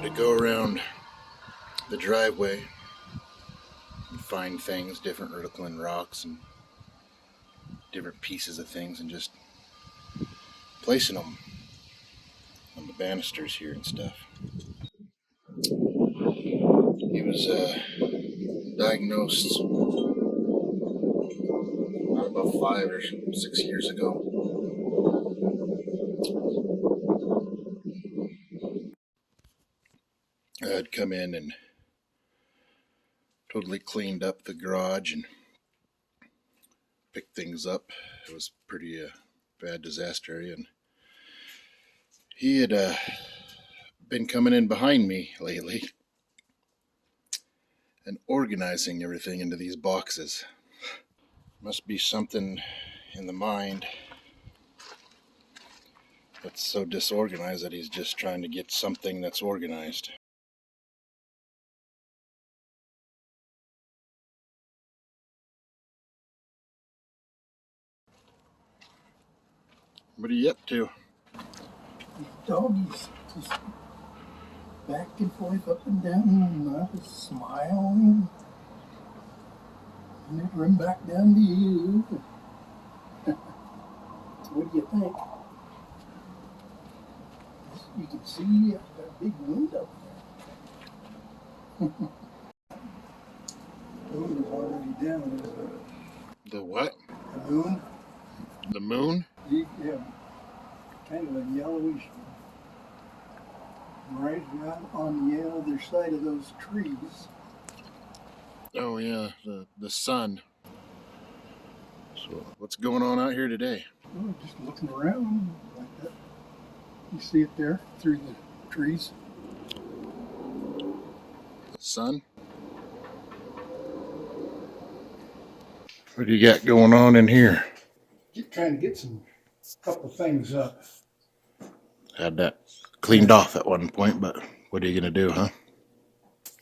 to go around the driveway and find things, different Riddleland rocks and different pieces of things, and just placing them on the banisters here and stuff. He was diagnosed about 5 or 6 years ago. I had come in and totally cleaned up the garage and picked things up. It was pretty bad disaster area, and he had been coming in behind me lately and organizing everything into these boxes. Must be something in the mind that's so disorganized that he's just trying to get something that's organized. What are you up to? These doggies just back and forth, up and down, and I was smiling. And they'd run back down to you. What do you think? You can see I've got a big window there. The moon is already down, isn't it? The what? The moon? The moon? Yeah, kind of a yellowish, right on the other side of those trees. Oh yeah, the sun. So what's going on out here today? Oh, just looking around like that. You see it there through the trees? The sun? What do you got going on in here? Trying to get some couple things up. Had that cleaned off at one point, but what are you gonna do, huh?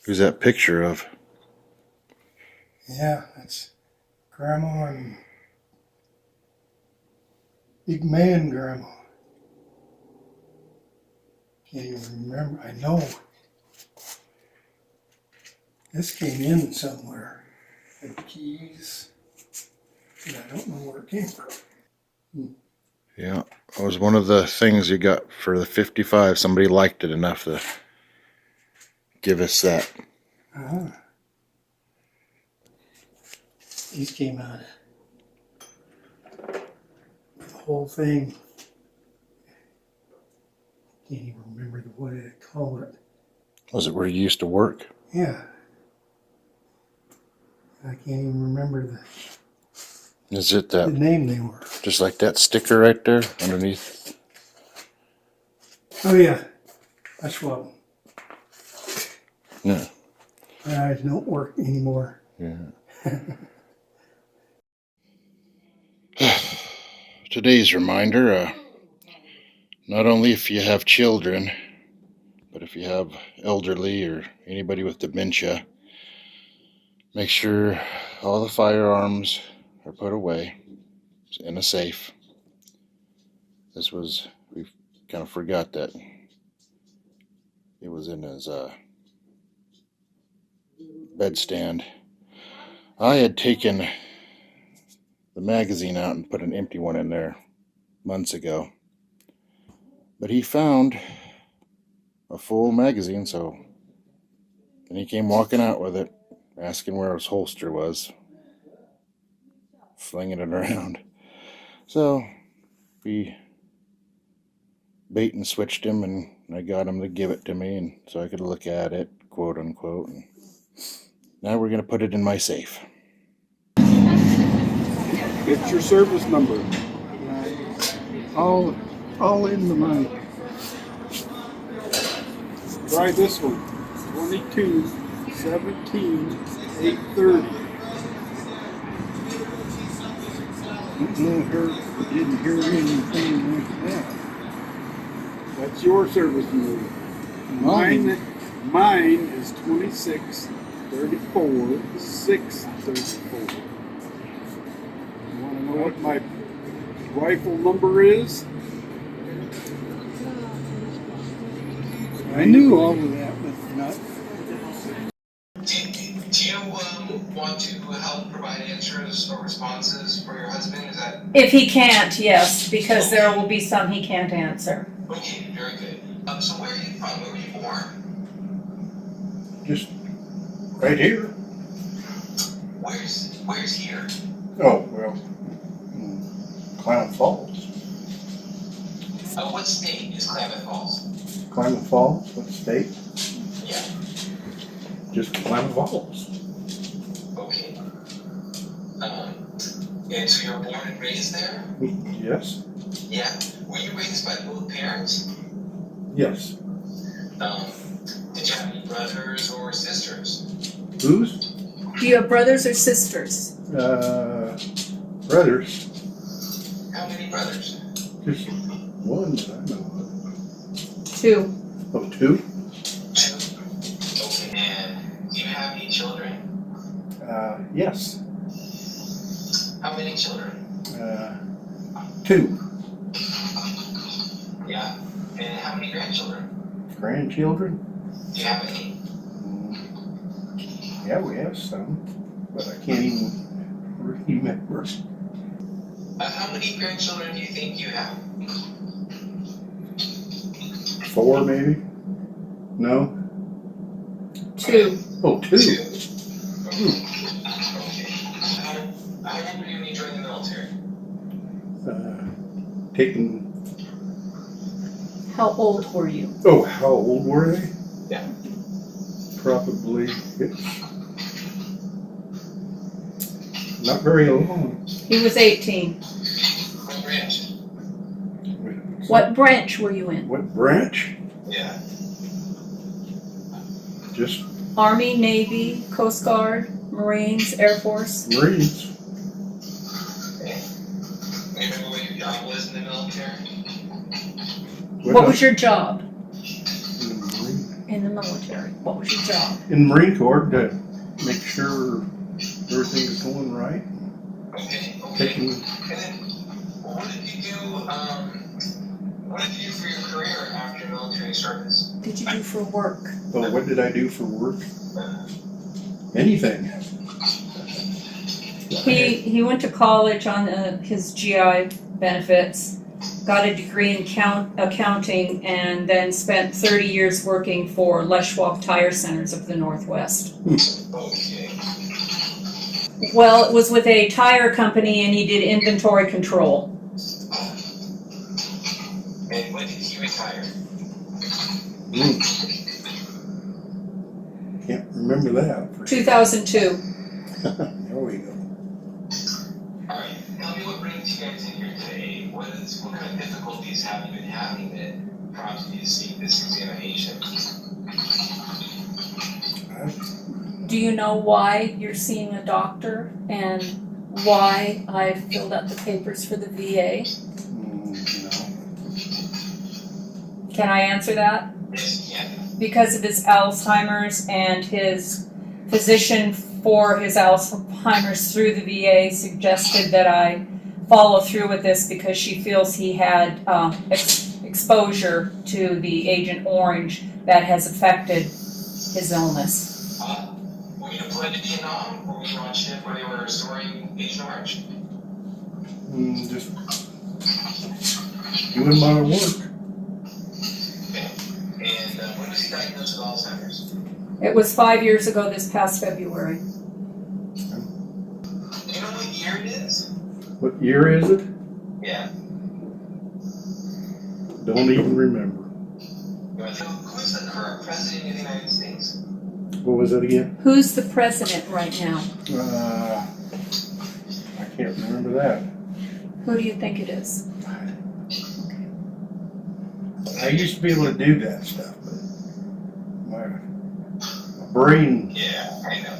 Who's that picture of? Yeah, that's Grandma and Big Man Grandma. Can't even remember. I know this came in somewhere. The keys. And I don't know where it came from. Yeah, it was one of the things you got for the 55. Somebody liked it enough to give us that. Uh-huh. These came out. The whole thing. Can't even remember what I call it. Was it where you used to work? Yeah. I can't even remember the Is it that? The name they were. Just like that sticker right there underneath? Oh yeah, that's what. Yeah. My eyes don't work anymore. Yeah. Today's reminder, not only if you have children, but if you have elderly or anybody with dementia, make sure all the firearms are put away in a safe. We kind of forgot that it was in his bedstand. I had taken the magazine out and put an empty one in there months ago, but he found a full magazine, so then he came walking out with it, asking where his holster was, flinging it around. So we bait and switched him, and I got him to give it to me, and so I could look at it, quote unquote. And now we're going to put it in my safe. It's your service number. All in the money. Try this one. 22 17 830. Didn't hear anything like that. That's your service number. Mine is 26 34 634. You want to know what my rifle number is? I I knew all of that, but not. Do you want to help provide answers or responses for your husband? Is that If he can't, yes, because there will be some he can't answer. okay? Very good. So where are you from? Where were you born? Just right here. Where's here? Oh, well, Klamath Falls. What state is Klamath Falls? Klamath Falls? What state? Yeah. Just Klamath Falls. Okay. And so you were born and raised there? Yes. Yeah. Were you raised by both parents? Yes. Did you have any brothers or sisters? Whose? Do you have brothers or sisters? Brothers. How many brothers? Just one that I know of. 2. Oh, 2? 2. Okay. And do you have any children? Yes. How many children? 2. Yeah. And how many grandchildren? Grandchildren? Do you have any? Yeah, we have some, but I can't even remember. How many grandchildren do you think you have? 4 maybe? No? 2. Oh, 2. Okay. How old were you when you joined the military? Taking. How old were you? Oh, how old were they? Yeah. Probably. Not very long. He was 18. What branch? What branch were you in? What branch? Yeah. Just Army, Navy, Coast Guard, Marines, Air Force? Marines. Okay. Remember what your job was in the military? What was your job In in the military? What was your job? the Marine Corps to make sure everything is going right. Okay. Taking. And then, what did you do? What did you do for your career after military service? Did you do for work? Oh, what did I do for work? Anything. He went to college on his GI benefits, got a degree in accounting, and then spent 30 years working for Leschwalk Tire Centers of the Northwest. Okay. Well, it was with a tire company, and he did inventory control. And when did he retire? Can't remember that. For 2002. There we go. Alright, tell me what brings you guys in here today. What kind of difficulties have you been having that prompted you to seek this examination? Do you know why you're seeing a doctor and why I filled out the papers for the VA? No. Can I answer that? Yes, you can. Because of his Alzheimer's, and his physician for his Alzheimer's through the VA suggested that I follow through with this because she feels he had exposure to the Agent Orange that has affected his illness. Were you deployed to Vietnam, or were you on a ship where they were storing Agent Orange? Just doing my work. Okay. And when was he diagnosed with Alzheimer's? It was 5 years ago this past February. Do you know what year it is? What year is it? Yeah. Don't even remember. So, who's the current president of the United States? What was it again? Who's the president right now? I can't remember that. Who do you think it is? I used to be able to do that stuff, but my brain. Yeah, I know.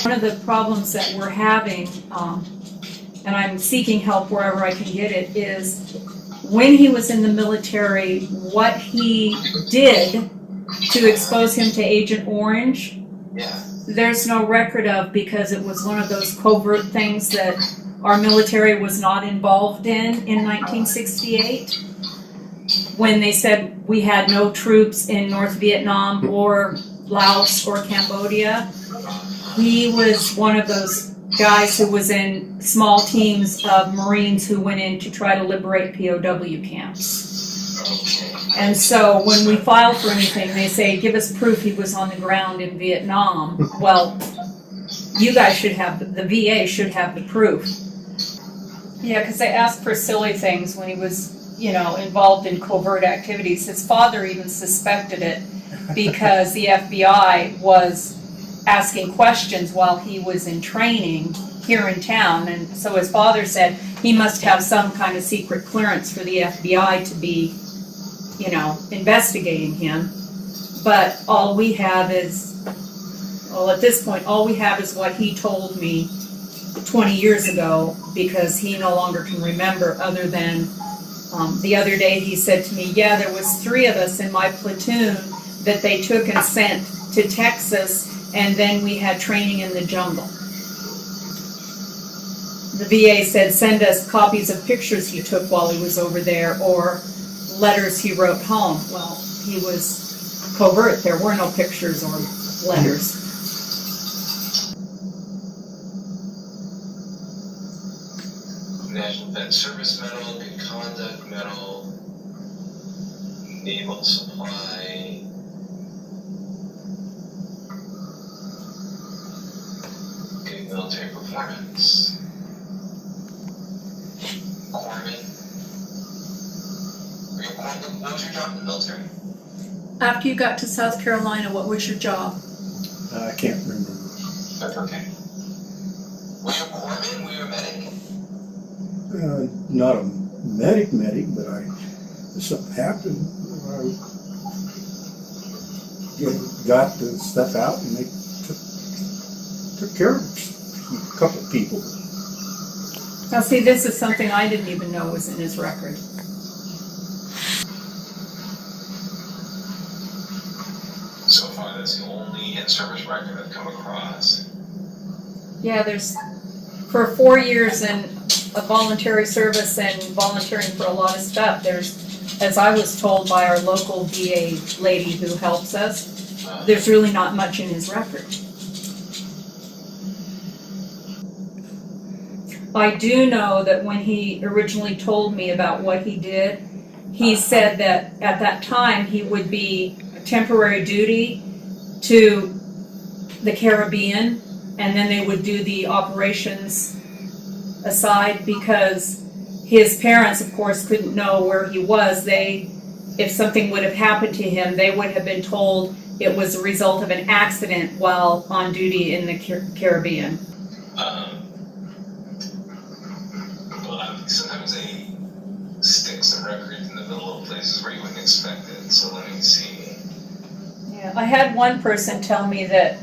One of the problems that we're having, and I'm seeking help wherever I can get it, is when he was in the military, what he did to expose him to Agent Orange, Yeah. there's no record of, because it was one of those covert things that our military was not involved in 1968. When they said we had no troops in North Vietnam or Laos or Cambodia. He was one of those guys who was in small teams of Marines who went in to try to liberate POW camps. And so when we file for anything, they say, give us proof he was on the ground in Vietnam. Well, you guys should have, the VA should have the proof. Yeah, because they asked for silly things when he was, involved in covert activities. His father even suspected it because the FBI was asking questions while he was in training here in town. And so his father said he must have some kind of secret clearance for the FBI to be, investigating him. But all we have is, at this point, all we have is what he told me 20 years ago, because he no longer can remember, other than the other day he said to me, yeah, there was 3 of us in my platoon that they took and sent to Texas, and then we had training in the jungle. The VA said, send us copies of pictures he took while he was over there, or letters he wrote home. Well, he was covert. There were no pictures or letters. National Defense Service Medal, Good Conduct Medal, Naval Supply, good military performance, corpsman. Were you a corpsman? What was your job in the military? After you got to South Carolina, what was your job? I can't remember. That's okay. Were you a corpsman? Were you a medic? Not a medic, but if something happened, I got the stuff out and they took care of a couple people. Now see, this is something I didn't even know was in his record. So far, that's the only in-service record I've come across. Yeah, for 4 years in a voluntary service and volunteering for a lot of stuff, as I was told by our local VA lady who helps us, there's really not much in his record. I do know that when he originally told me about what he did, he said that at that time he would be temporary duty to the Caribbean, and then they would do the operations aside, because his parents, of course, couldn't know where he was. If something would have happened to him, they would have been told it was a result of an accident while on duty in the Caribbean. Sometimes they stick some records in the middle of places where you wouldn't expect it, so let me see. Yeah, I had one person tell me that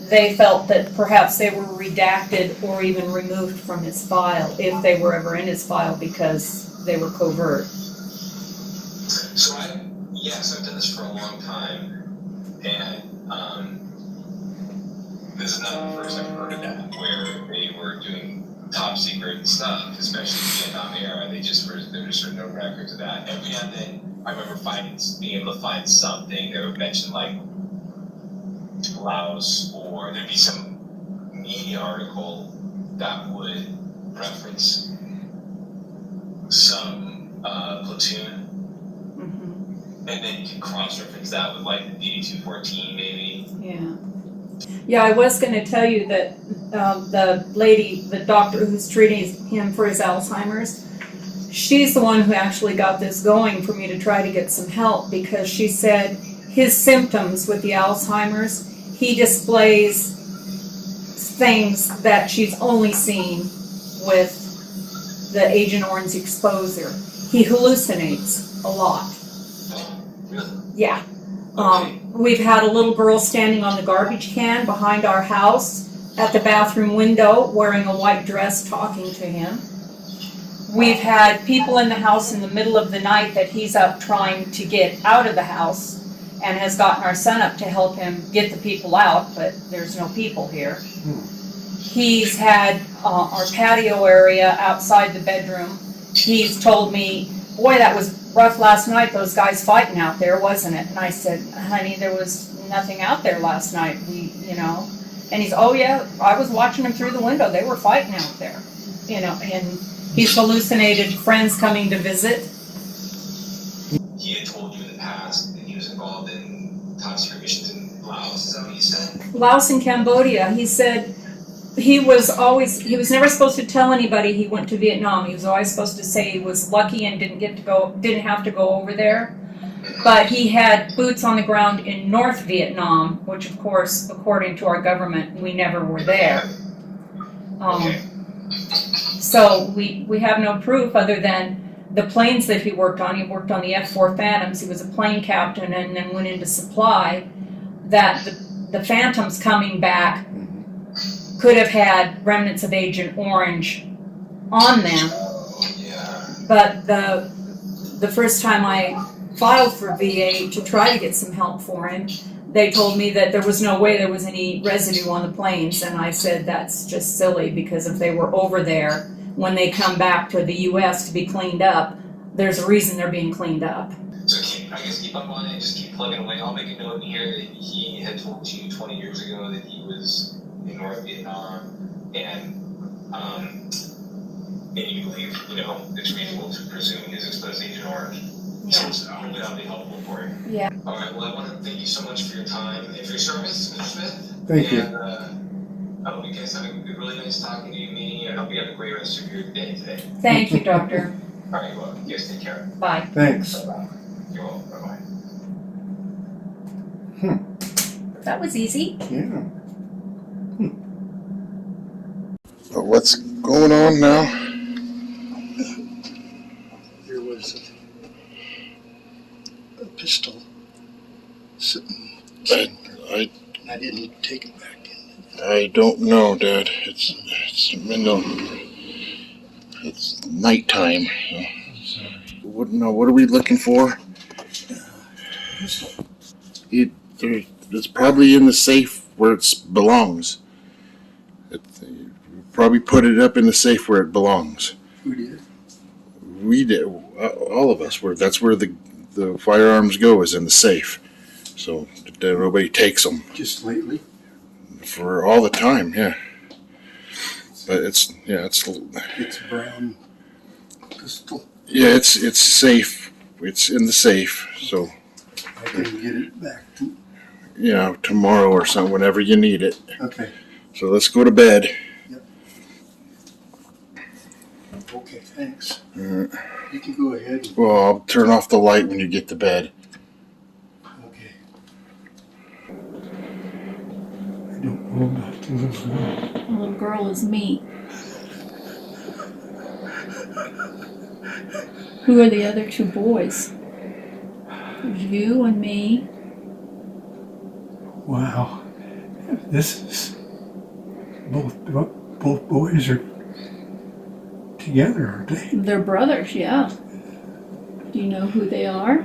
they felt that perhaps they were redacted or even removed from his file, if they were ever in his file, because they were covert. So I've done this for a long time, and this is not the first I've heard of that, where they were doing top secret stuff, especially in the Vietnam era. There just were no records of that. Every now and then, I remember being able to find something that would mention like Laos, or there'd be some media article that would reference some platoon, and then you can cross-reference that with like the DD-214 maybe. Yeah, I was going to tell you that the doctor who's treating him for his Alzheimer's, she's the one who actually got this going for me to try to get some help, because she said his symptoms with the Alzheimer's, he displays things that she's only seen with the Agent Orange exposure. He hallucinates a lot. Really? Yeah. We've had a little girl standing on the garbage can behind our house at the bathroom window wearing a white dress talking to him. We've had people in the house in the middle of the night that he's up trying to get out of the house, and has gotten our son up to help him get the people out, but there's no people here. He's had our patio area outside the bedroom. He's told me, boy, that was rough last night, those guys fighting out there, wasn't it? And I said, honey, there was nothing out there last night. And he's, oh yeah, I was watching them through the window. They were fighting out there, and he's hallucinated friends coming to visit. He had told you in the past that he was involved in top secret missions in Laos, is that what you said? Laos and Cambodia. He said he was never supposed to tell anybody he went to Vietnam. He was always supposed to say he was lucky and didn't have to go over there. But he had boots on the ground in North Vietnam, which of course, according to our government, we never were there. So we have no proof other than the planes that he worked on. He worked on the F-4 Phantoms. He was a plane captain and then went into supply. That the Phantoms coming back could have had remnants of Agent Orange on them. But the first time I filed for VA to try to get some help for him, they told me that there was no way there was any residue on the planes, and I said that's just silly, because if they were over there, when they come back to the U.S. to be cleaned up, there's a reason they're being cleaned up. So keep up on it, just keep plugging away. I'll make a note in here that he had told you 20 years ago that he was in North Vietnam, and you believe, it's reasonable to presume he's exposed to Agent Orange. Yeah. So hopefully that'll be helpful for you. Yeah. All right, well, I want to thank you so much for your time and for your service, Mr. Smith. Thank you. I hope you guys have a really nice talking to you, Minnie, and I hope you have a great rest of your day today. Thank you, Doctor. All right, well, you guys take care. Bye. Thanks. Bye-bye. You're welcome. Bye-bye. That was easy. Yeah. But what's going on now? There was a pistol sitting, I and I didn't take it back in. I don't know, Dad. It's nighttime. What are we looking for? It's probably in the safe where it belongs. Probably put it up in the safe where it belongs. Who did? We did. All of us. That's where the firearms go, is in the safe. So that nobody takes them. Just lately? For all the time, yeah. But it's It's a brown pistol. yeah, it's safe. It's in the safe. So I can get it back. tomorrow or something, whenever you need it. Okay. So let's go to bed. Okay, thanks. Uh, You can go ahead. Well, I'll turn off the light when you get to bed. Okay. I don't know about the little girl. The little girl is me. Who are the other two boys? You and me. Wow. This is both boys are together, aren't they? They're brothers, yeah. Do you know who they are?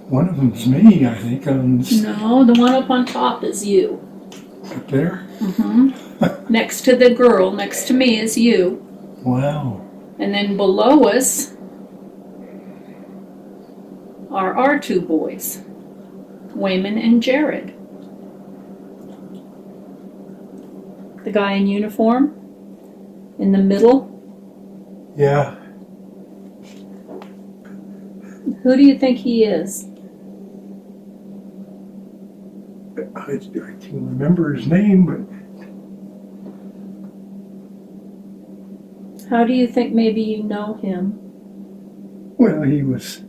One of them's me, I think, No, the one up on top is you. up there. Mm-hmm. Next to the girl, next to me is you. Wow. And then below us are our two boys, Wayman and Jared. The guy in uniform in the middle. Yeah. Who do you think he is? I can remember his name, but How do you think maybe you know him? well, he was.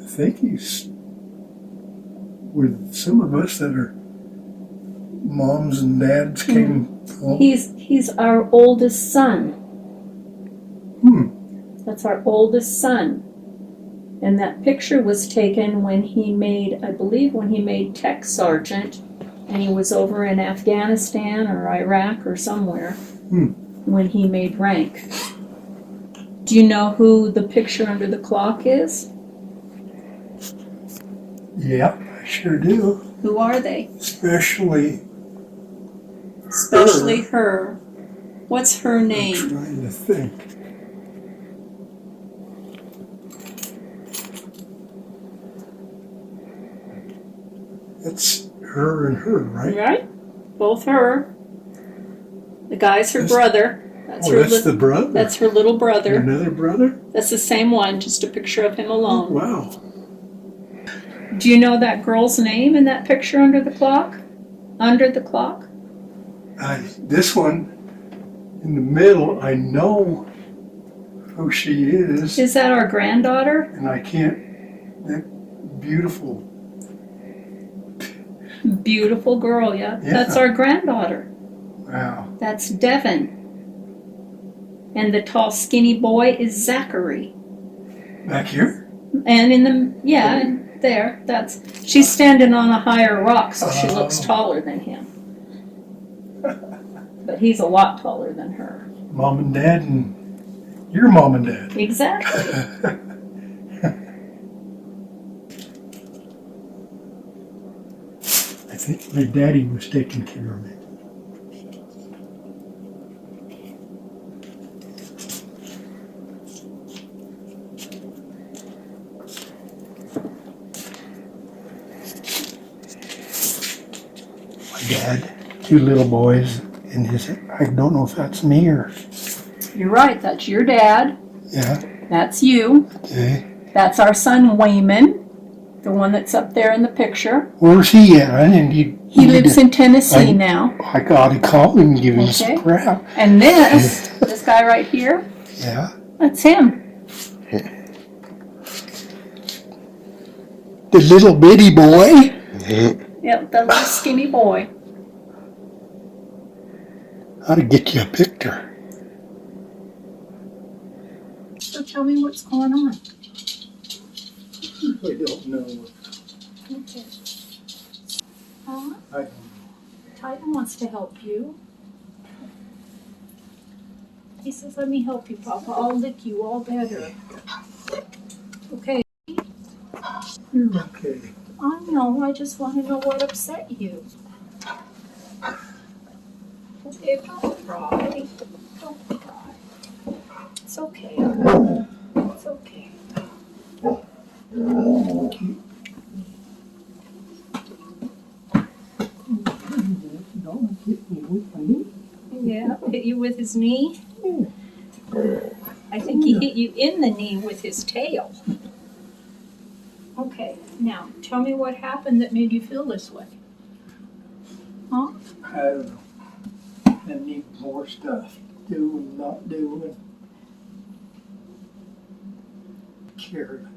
I think he's with some of us that are moms and dads came home. He's our oldest son. That's our oldest son. And that picture was taken when he made, I believe, when he made tech sergeant, and he was over in Afghanistan or Iraq or somewhere when he made rank. Do you know who the picture under the clock is? Yeah, I sure do. Who are they? Especially Especially her. What's her I'm name? trying to think. It's her and her, right? Right? Both her. The guy's her brother. That's Oh, that's the brother? That's her little brother. Another brother? That's the same one, just a picture of him alone. Wow. Do you know that girl's name in that picture under the clock? Under the clock? This one in the middle, I know who she is. Is that our granddaughter? And I can't, that beautiful. Beautiful girl, yeah. Yeah. That's our granddaughter. Wow. That's Devin. And the tall, skinny boy is Zachary. Back here? And in the, yeah, and there, she's standing on a higher rock, so she looks taller than him. But he's a lot taller than her. Mom and Dad and your mom and Dad. Exactly. I think my daddy was taking care of me. My dad, two little boys in his, I don't know if that's me or, You're right, that's your dad. yeah, That's you. okay. That's our son Wayman, the one that's up there in the picture. Where's he at? I didn't need. He lives in Tennessee I- now. I gotta call him and give him Okay. some crap. And this guy right here, Yeah. that's him. The little bitty boy. Yep, that little skinny boy. How to get you a picture. So tell me what's going on. I don't know. Okay. I don't know. Typhon wants to help you. He says, let me help you, Papa. I'll lick you all better. Okay. You're okay. I know, I just want to know what upset you. Okay, don't cry. Don't cry. It's okay. It's okay. Don't hit me with my knee. Yeah, hit you with his knee. I think he hit you in the knee with his tail. Okay, now tell me what happened that made you feel this way. Huh? I don't know. I need more stuff. Doing, not doing. Care.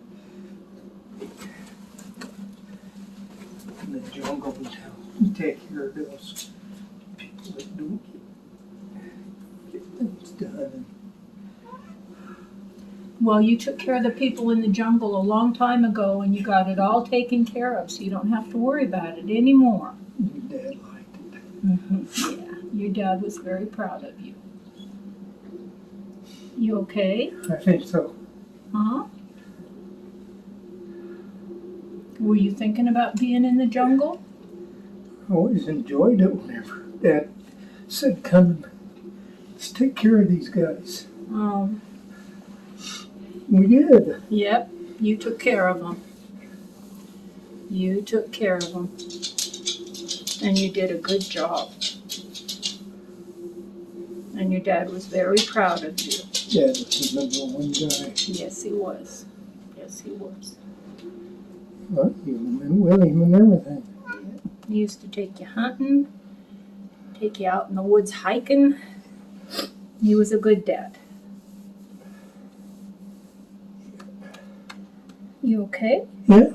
In the jungle until you take care of those people that don't get things done. Well, you took care of the people in the jungle a long time ago and you got it all taken care of, so you don't have to worry about it anymore. Your dad liked it. Yeah, your dad was very proud of you. You okay? I think so. Huh? Were you thinking about being in the jungle? I always enjoyed it whenever Dad said, come and let's take care of these guys. Oh, We did. yep, you took care of them. You took care of them. And you did a good job. And your dad was very proud of you. Dad was the number one guy. Yes, he was. Yes, he was. Well, you went with him and everything. He used to take you hunting, take you out in the woods hiking. He was a good dad. You okay? Yeah,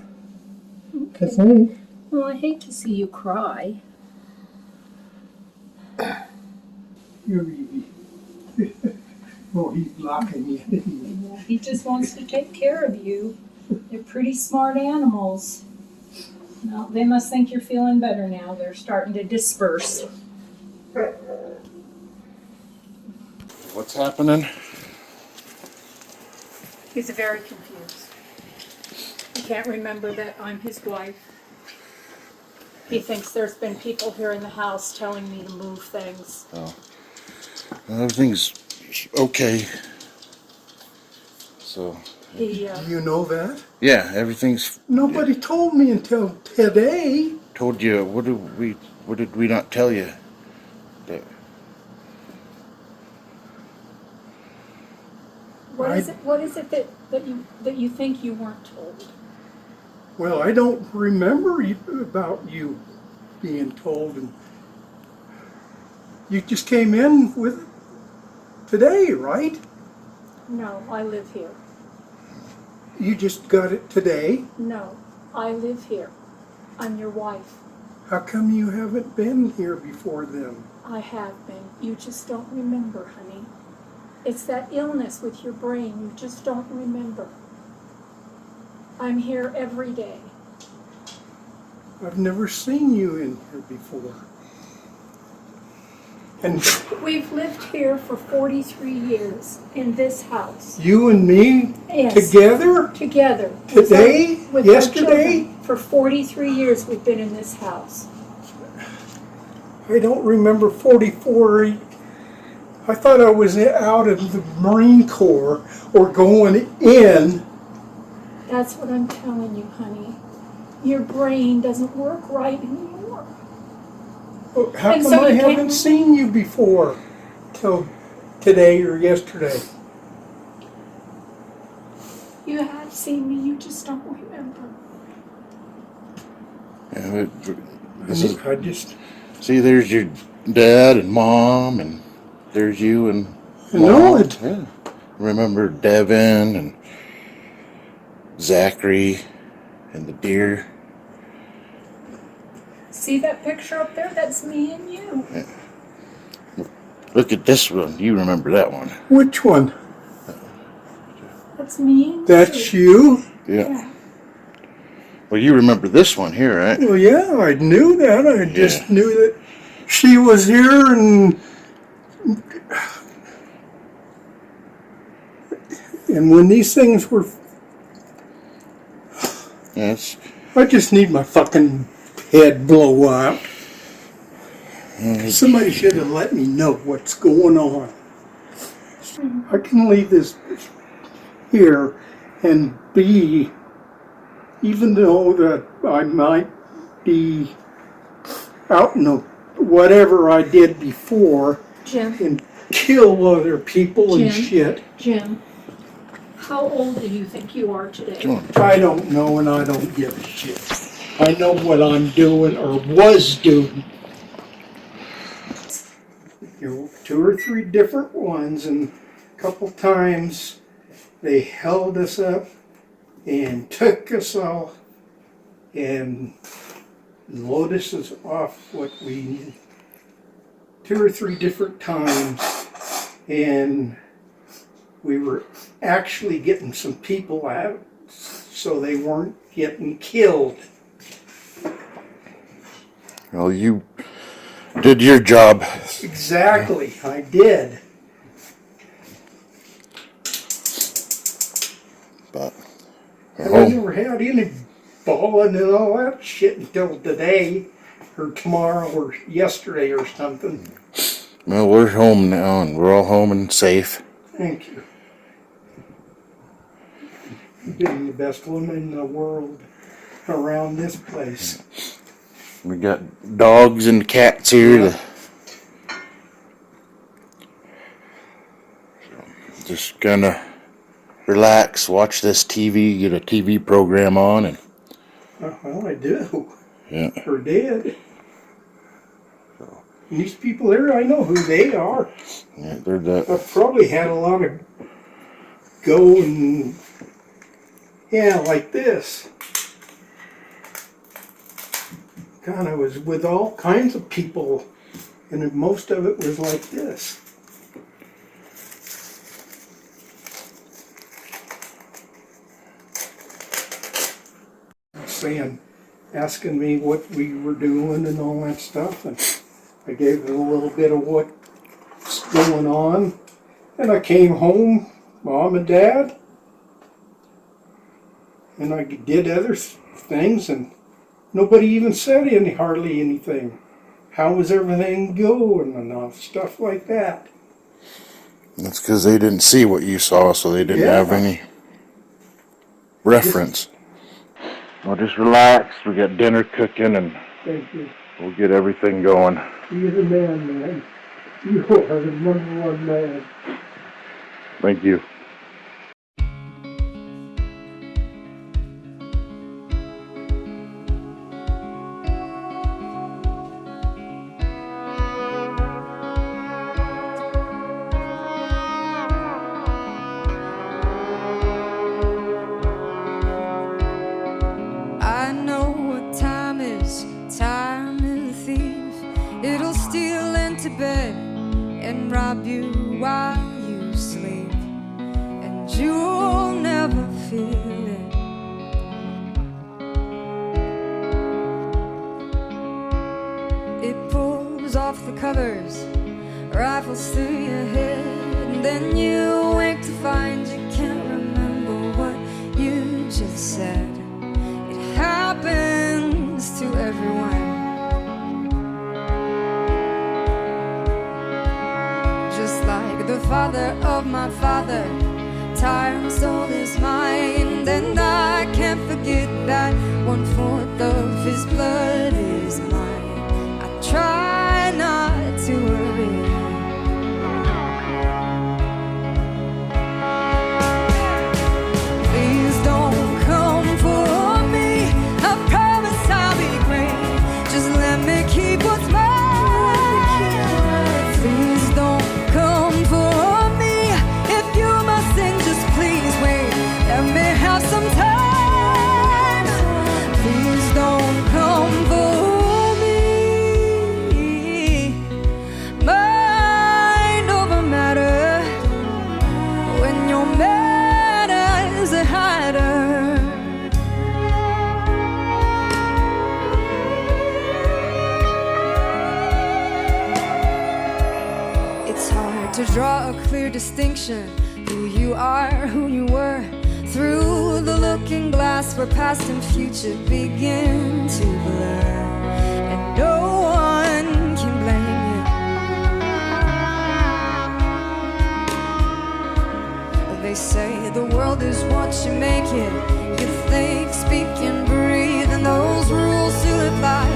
I think. Well, I hate to see you cry. You're easy. Oh, he's blocking you. He just wants to take care of you. They're pretty smart animals. Now, they must think you're feeling better now. They're starting to disperse. What's happening? He's very confused. He can't remember that I'm his wife. He thinks there's been people here in the house telling me to move things. Oh. Everything's okay. So, Do you know that? yeah, everything's. Nobody told me until today. Told you. What did we not tell you? That, What is it that you think you weren't told? Well, I don't remember about you being told, and you just came in with today, right? No, I live here. You just got it today. No, I live here. I'm your wife. How come you haven't been here before then? I have been. You just don't remember, honey. It's that illness with your brain. You just don't remember. I'm here every day. I've never seen you in here before. And We've lived here for 43 years in this house. you and me Yes. together? Together. Today? With our Yesterday? children. For 43 years we've been in this house. I don't remember 44. I thought I was out of the Marine Corps or going in. That's what I'm telling you, honey. Your brain doesn't work right anymore. How And come so I you haven't can't- seen you before till today or yesterday? You have seen me, you just don't remember. yeah, this is. I just See, there's your dad and mom, and there's you and I know Mom. it. Yeah. Remember Devin and Zachary and the deer. See that picture up there? That's me and you. Look at this one. You remember that one? Which one? That's me and That's you. you? Yeah. Well, you remember this one here, right? Well, yeah, I knew that. I just Yeah. knew that she was here and when these things were, Yes. I just need my fucking head blow up. Somebody should have let me know what's going on. I can leave this here and be, even though that I might be out in the whatever I did before Jim, and kill other people and Jim. shit. Jim, how old do you think you are today? Come on. I don't know and I don't give a shit. I know what I'm doing or was doing. There were 2 or 3 different ones, and a couple times they held us up and took us off and loaded us off what we needed. 2 or 3 different times, and we were actually getting some people out so they weren't getting killed. Well, you did your job. Exactly, I did. But And I never had any balling and all that shit until today, or tomorrow, or yesterday, or something. well, we're home now, and we're all home and safe. Thank you. You've been the best woman in the world around this place. We got dogs and cats here. Yeah. Just gonna relax, watch this TV, get a TV program on, and Well, I do. yeah. Or did. And these people there, I know who they are. Yeah, they're the I've probably had a lot of go and, yeah, like this. God, I was with all kinds of people, and most of it was like this. Saying, asking me what we were doing and all that stuff, and I gave them a little bit of what's going on. And I came home, Mom and Dad, and I did other things, and nobody even said hardly anything. How was everything going and all stuff like that. That's because they didn't see what you saw, so they didn't have any reference. Well, just relax. We got dinner cooking, and Thank you. we'll get everything going. You're the man. You are the #1 man. Thank you. I know what time is a thief. It'll steal into bed and rob you while you sleep, and you'll never feel it. It pulls off the covers, rifles through your head, and then you wake to find you can't remember what you just said. Happens to everyone. Just like the father of my father, time stole his mind, and I can't forget that 1/4 of his blood is mine. I try not to worry. Please don't come for me. I promise I'll be great. Just let me keep what's mine. Please don't come for me. If you must sing, just please wait. Let me have some time. Please don't come for me. Mind over matter. When your matter's a hider. It's hard to draw a clear distinction, who you are, who you were, through the looking glass where past and future begin to blur, and no one can blame you. They say the world is what you make it. You think, speak, and breathe, and those rules still apply.